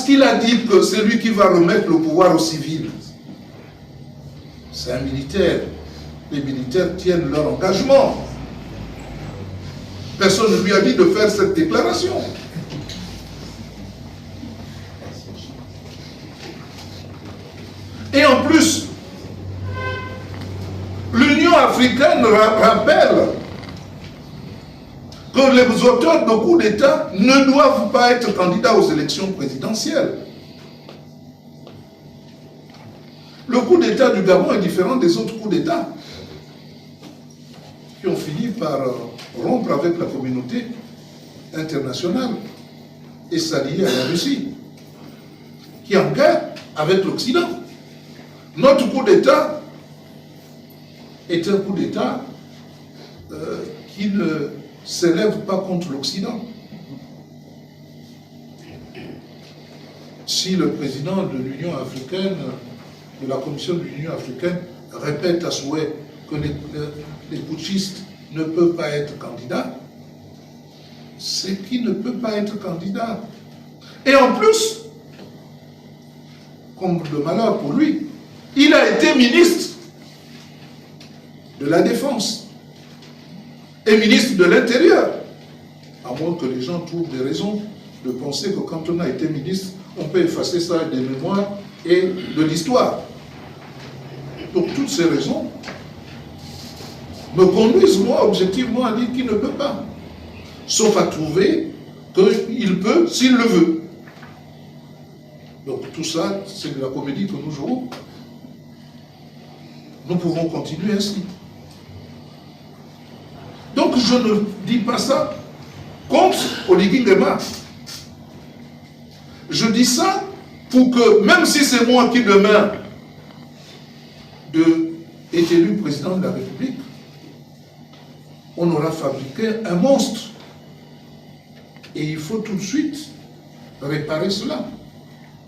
qu'il a dit que c'est lui qui va remettre le pouvoir aux civils. C'est un militaire. Les militaires tiennent leur engagement. Personne ne lui a dit de faire cette déclaration. Et en plus, l'Union africaine rappelle que les auteurs de coups d'État ne doivent pas être candidats aux élections présidentielles. Le coup d'État du Gabon est différent des autres coups d'État qui ont fini par rompre avec la communauté internationale et s'allier à la Russie, qui est en guerre avec l'Occident. Notre coup d'État est un coup d'État qui ne s'élève pas contre l'Occident. Si le président de l'Union africaine, de la Commission de l'Union africaine, répète à souhait que les putschistes ne peuvent pas être candidats, c'est qu'il ne peut pas être candidat. Et en plus, comme de malheur pour lui, il a été ministre de la Défense et ministre de l'Intérieur. À moins que les gens trouvent des raisons de penser que quand on a été ministre, on peut effacer ça des mémoires et de l'histoire. Donc toutes ces raisons me conduisent, moi, objectivement, à dire qu'il ne peut pas. Sauf à trouver qu'il peut s'il le veut. Donc tout ça, c'est de la comédie que nous jouons. Nous pouvons continuer ainsi. Donc je ne dis pas ça contre Oligui Nguema. Je dis ça pour que, même si c'est moi qui demain est élu président de la République, on aura fabriqué un monstre. Et il faut tout de suite réparer cela.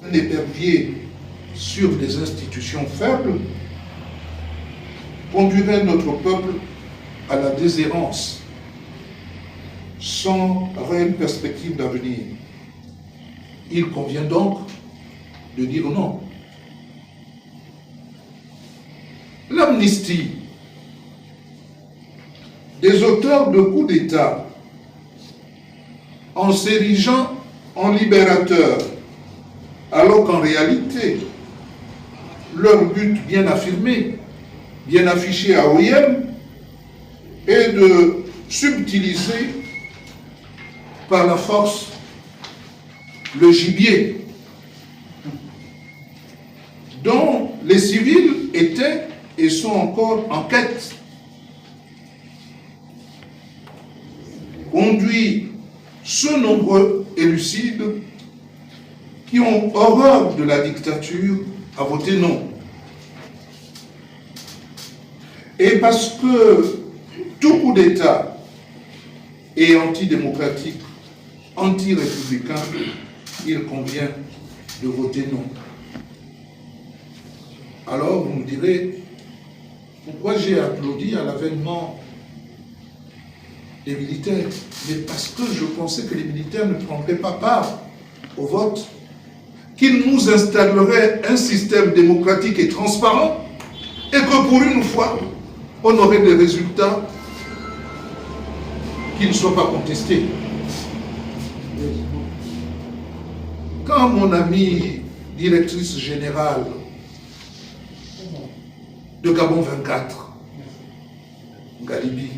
Un épervier sur des institutions faibles conduirait notre peuple à la déshérence, sans réelle perspective d'avenir. Il convient donc de dire non. L'amnistie des auteurs de coups d'État en s'érigeant en libérateurs, alors qu'en réalité, leur but bien affirmé, bien affiché à OIM, est de subtiliser par la force le gibier dont les civils étaient et sont encore en quête. Conduit ceux nombreux et lucides qui ont horreur de la dictature à voter non. Et parce que tout coup d'État est antidémocratique, anti-républicain, il convient de voter non. Alors vous me direz, pourquoi j'ai applaudi à l'avènement des militaires? Mais parce que je pensais que les militaires ne prendraient pas part au vote, qu'ils nous installeraient un système démocratique et transparent, et que pour une fois, on aurait des résultats qui ne soient pas contestés. Quand mon amie directrice générale de Gabon 24, Galibi,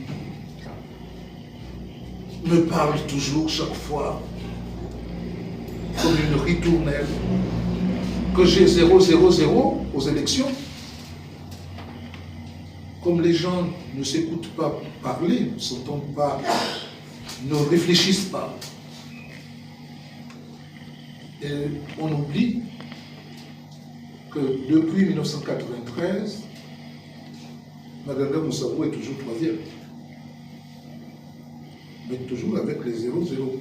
me parle toujours chaque fois comme une ritournelle que j'ai 0,00 aux élections. Comme les gens ne s'écoutent pas parler, ne s'entendent pas, ne réfléchissent pas, et on oublie que depuis 1993, Maganga Moussabou est toujours troisième, mais toujours avec les 0,0.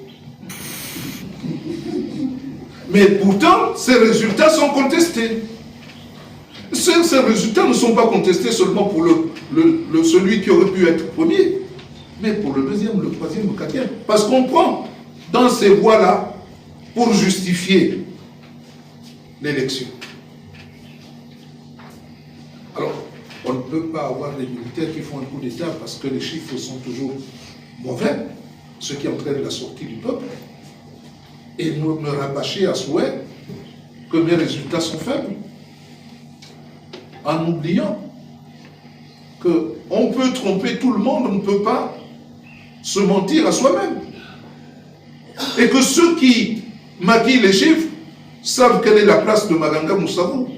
Mais pourtant, ces résultats sont contestés. Ces résultats ne sont pas contestés seulement pour celui qui aurait pu être premier, mais pour le deuxième, le troisième, le quatrième. Parce qu'on prend dans ces voies-là pour justifier l'élection. Alors, on ne peut pas avoir des militaires qui font un coup d'État parce que les chiffres sont toujours mauvais, ce qui entraîne la sortie du peuple, et me rabâcher à souhait que mes résultats sont faibles, en oubliant qu'on peut tromper tout le monde, on ne peut pas se mentir à soi-même. Et que ceux qui maquillent les chiffres savent quelle est la place de Maganga Moussavou.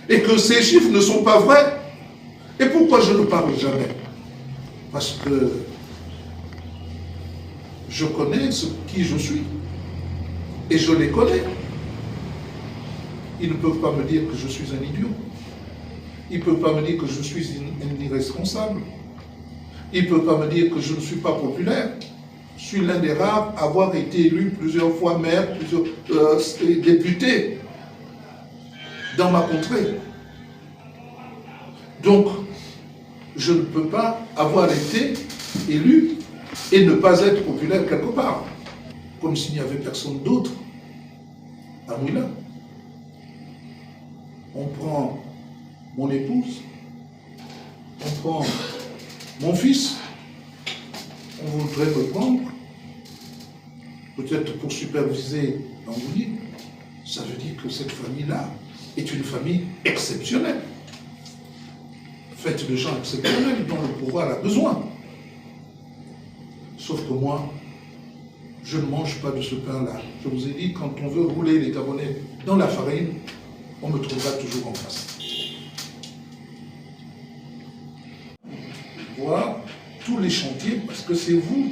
Et que ces chiffres ne sont pas vrais. Et pourquoi je ne parle jamais? Parce que je connais qui je suis. Et je les connais. Ils ne peuvent pas me dire que je suis un idiot. Ils ne peuvent pas me dire que je suis un irresponsable. Ils ne peuvent pas me dire que je ne suis pas populaire. Je suis l'un des rares à avoir été élu plusieurs fois maire, plusieurs député dans ma contrée. Donc, je ne peux pas avoir été élu et ne pas être populaire quelque part. Comme s'il n'y avait personne d'autre à Mouila. On prend mon épouse, on prend mon fils, on voudrait me prendre, peut-être pour superviser Bangouli. Ça veut dire que cette famille-là est une famille exceptionnelle, faite de gens exceptionnels dont le pouvoir a besoin. Sauf que moi, je ne mange pas de ce pain-là. Je vous ai dit, quand on veut rouler les Gabonais dans la farine, on me trouvera toujours en face. Voir tous les chantiers, parce que c'est vous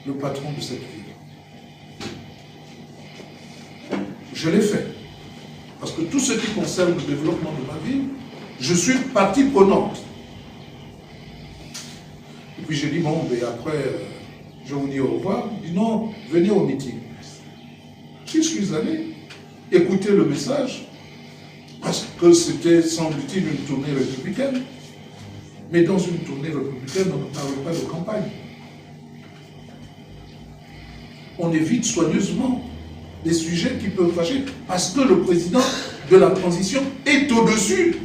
le patron de cette ville. Je l'ai fait. Parce que tout ce qui concerne le développement de ma ville, je suis partie prenante. Et puis j'ai dit, bon, mais après, je vous dis au revoir. Il dit, non, venez au meeting. Je suis allé écouter le message, parce que c'était, semble-t-il, une tournée républicaine. Mais dans une tournée républicaine, on ne parle pas de campagne. On évite soigneusement des sujets qui peuvent fâcher, parce que le président de la transition est au-dessus.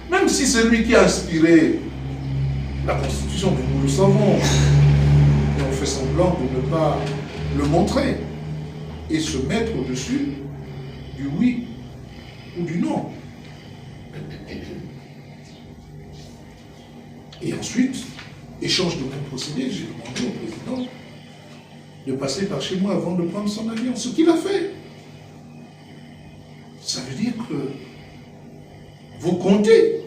Même si c'est lui qui a inspiré la Constitution, mais nous le savons, et on fait semblant de ne pas le montrer, et se mettre au-dessus du oui ou du non. Et ensuite, échange de bons procédés, j'ai demandé au président de passer par chez moi avant de prendre son avion, ce qu'il a fait. Ça veut dire que vous comptez.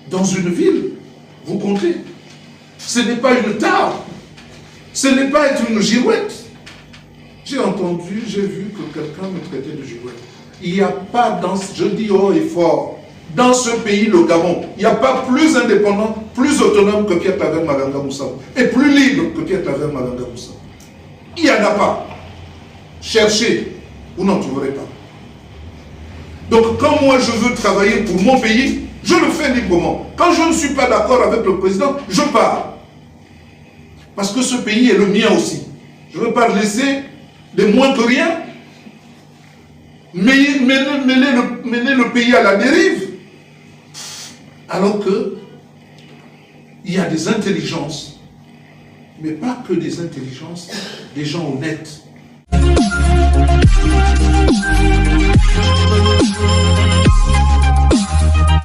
Dans une ville, vous comptez. Ce n'est pas une tare, ce n'est pas être une girouette. J'ai entendu, j'ai vu que quelqu'un me traitait de girouette. Il n'y a pas, je dis haut et fort, dans ce pays, le Gabon, il n'y a pas plus indépendant, plus autonome que Pierre Claver Maganga Moussavou, et plus libre que Pierre Claver Maganga Moussavou. Il n'y en a pas. Cherchez, vous n'en trouverez pas. Donc quand moi je veux travailler pour mon pays, je le fais librement. Quand je ne suis pas d'accord avec le président, je pars. Parce que ce pays est le mien aussi. Je ne veux pas laisser les moins que rien mener le pays à la dérive. Alors que il y a des intelligences, mais pas que des intelligences, des gens honnêtes.